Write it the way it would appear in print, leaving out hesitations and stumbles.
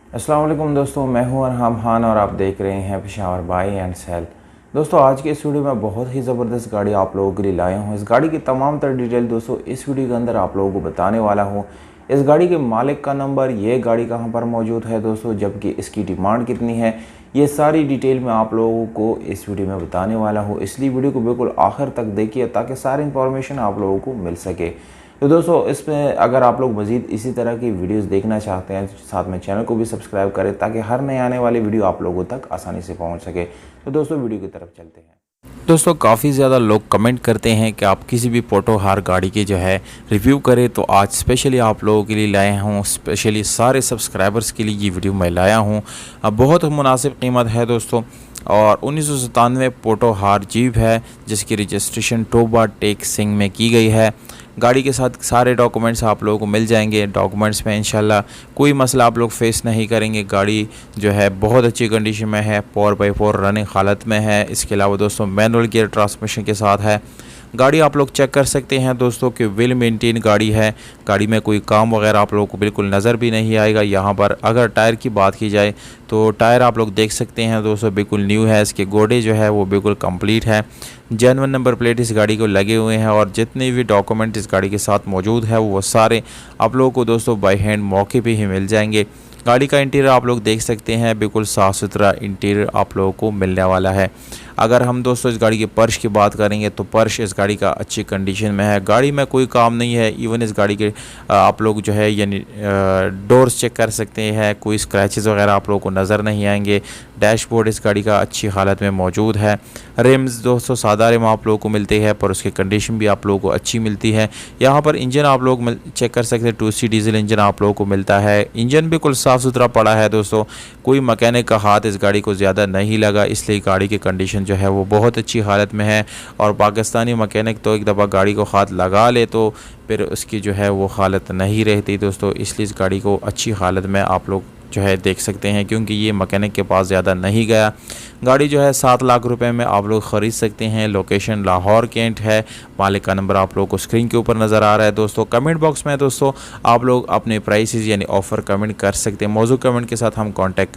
अस्सलाम वालेकुम दोस्तों, मैं हूं अरहम खान और आप देख रहे हैं पेशावर बाई एंड सेल। दोस्तों आज के इस वीडियो में बहुत ही ज़बरदस्त गाड़ी आप लोगों के लिए लाया हूं। इस गाड़ी की तमाम तर डिटेल दोस्तों इस वीडियो के अंदर आप लोगों को बताने वाला हूं। इस गाड़ी के मालिक का नंबर, ये गाड़ी कहां पर मौजूद है दोस्तों, जबकि इसकी डिमांड कितनी है, ये सारी डिटेल मैं आप लोगों को इस वीडियो में बताने वाला हूँ। इसलिए वीडियो को बिल्कुल आखिर तक देखिए ताकि सारी इंफॉर्मेशन आप लोगों को मिल सके। तो दोस्तों इसमें अगर आप लोग मज़ीद इसी तरह की वीडियोस देखना चाहते हैं तो साथ में चैनल को भी सब्सक्राइब करें ताकि हर नए आने वाली वीडियो आप लोगों तक आसानी से पहुंच सके। तो दोस्तों वीडियो की तरफ चलते हैं। दोस्तों काफ़ी ज़्यादा लोग कमेंट करते हैं कि आप किसी भी पोटोहार गाड़ी की जो है रिव्यू करें, तो आज स्पेशली आप लोगों के लिए लाया हूँ। स्पेशली सारे सब्सक्राइबर्स के लिए ये वीडियो मैं लाया हूँ। अब बहुत मुनासिब कीमत है दोस्तों, और 1997 पोटोहार जीप है जिसकी रजिस्ट्रेशन टोबा टेक सिंह में की गई है। गाड़ी के साथ सारे डॉक्यूमेंट्स आप लोगों को मिल जाएंगे। डॉक्यूमेंट्स में इंशाल्लाह कोई मसला आप लोग फेस नहीं करेंगे। गाड़ी जो है बहुत अच्छी कंडीशन में है, 4x4 रनिंग हालत में है। इसके अलावा दोस्तों मैनुअल गियर ट्रांसमिशन के साथ है। गाड़ी आप लोग चेक कर सकते हैं दोस्तों कि वेल मेंटेन गाड़ी है। गाड़ी में कोई काम वगैरह आप लोगों को बिल्कुल नज़र भी नहीं आएगा। यहाँ पर अगर टायर की बात की जाए तो टायर आप लोग देख सकते हैं दोस्तों बिल्कुल न्यू है। इसके गोडे जो है वो बिल्कुल कंप्लीट है। जेन्युइन नंबर प्लेट इस गाड़ी को लगे हुए हैं, और जितने भी डॉक्यूमेंट इस गाड़ी के साथ मौजूद है वो सारे आप लोगों को दोस्तों बाय हैंड मौके पे ही मिल जाएंगे। गाड़ी का इंटीरियर आप लोग देख सकते हैं, बिल्कुल साफ़ सुथरा इंटीरियर आप लोगों को मिलने वाला है। अगर हम दोस्तों इस गाड़ी के पर्श की बात करेंगे तो पर्श इस गाड़ी का अच्छी कंडीशन में है। गाड़ी में कोई काम नहीं है। इवन इस गाड़ी के आप लोग जो है यानी डोर्स चेक कर सकते हैं, कोई स्क्रैचेस वगैरह आप लोगों को नज़र नहीं आएंगे। डैशबोर्ड इस गाड़ी का अच्छी हालत में मौजूद है। रिम्स दोस्तों सादा रिम आप लोगों को मिलते हैं, पर उसकी कंडीशन भी आप लोगों को अच्छी मिलती है। यहाँ पर इंजन आप लोग चेक कर सकते हैं, 2C डीजल इंजन आप लोगों को मिलता है। इंजन बिल्कुल साफ़ सुथरा पड़ा है दोस्तों, कोई मैकेनिक का हाथ इस गाड़ी को ज़्यादा नहीं लगा, इसलिए गाड़ी की कंडीशन जो है वो बहुत अच्छी हालत में है। और पाकिस्तानी मैकेनिक तो एक दफ़ा गाड़ी को हाथ लगा ले तो फिर उसकी जो है वो हालत नहीं रहती दोस्तों, इसलिए इस गाड़ी को अच्छी हालत में आप लोग जो है देख सकते हैं, क्योंकि ये मैकेनिक के पास ज़्यादा नहीं गया। गाड़ी जो है 7 लाख रुपए में आप लोग ख़रीद सकते हैं। लोकेशन लाहौर कैंट है। मालिक का नंबर आप लोगों को स्क्रीन के ऊपर नज़र आ रहा है दोस्तों। कमेंट बॉक्स में दोस्तों आप लोग अपने प्राइसेस यानी ऑफ़र कमेंट कर सकते हैं। मौजूद कमेंट के साथ हम कॉन्टैक्ट